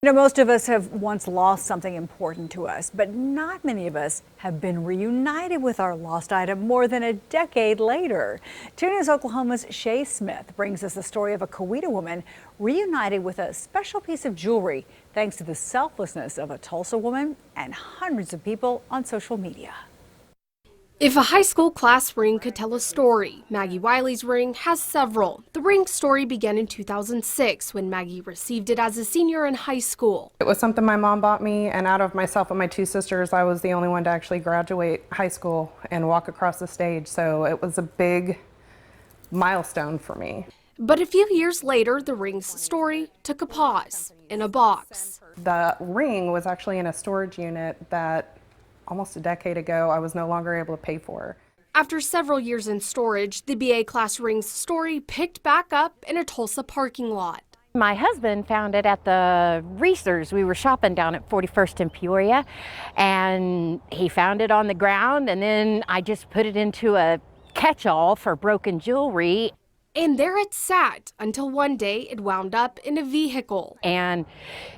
You know, most of us have once lost something important to us, but not many of us have been reunited with our lost item more than a decade later. 2 News Oklahoma's Shay Smith brings us the story of a Coweta woman reunited with a special piece of jewelry thanks to the selflessness of a Tulsa woman and hundreds of people on social media. If a high school class ring could tell a story, Maggie Wiley's ring has several. The ring story began in 2006 when Maggie received it as a senior in high school. It was something my mom bought me, and out of myself and my 2 sisters, I was the only one to actually graduate high school and walk across the stage, so it was a big milestone for me. But a few years later, the ring's story took a pause in a box. The ring was actually in a storage unit that almost a decade ago I was no longer able to pay for. After several years in storage, the BA class ring's story picked back up in a Tulsa parking lot. My husband found it at the Reese's. We were shopping down at 41st and Peoria, and he found it on the ground, and then I just put it into a catch-all for broken jewelry. And there it sat until one day it wound up in a vehicle. And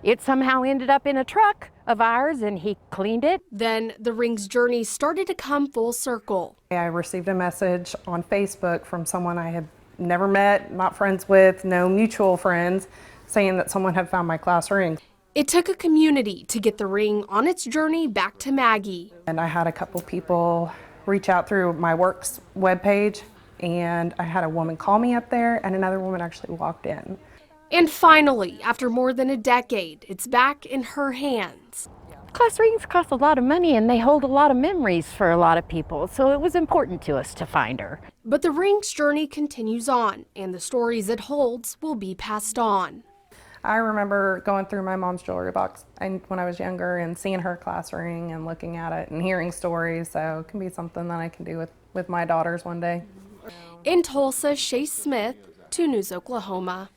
it somehow ended up in a truck of ours, and he cleaned it. Then the ring's journey started to come full circle. I received a message on Facebook from someone I had never met, not friends with, no mutual friends, saying that someone had found my class ring. It took a community to get the ring on its journey back to Maggie. And I had a couple people reach out through my work's webpage, and I had a woman call me up there, and another woman actually walked in. And finally, after more than a decade, it's back in her hands. Class rings cost a lot of money, and they hold a lot of memories for a lot of people, so it was important to us to find her. But the ring's journey continues on, and the stories it holds will be passed on. I remember going through my mom's jewelry box when I was younger and seeing her class ring and looking at it and hearing stories, so it can be something that I can do with my daughters one day. In Tulsa, Shay Smith, 2 News Oklahoma.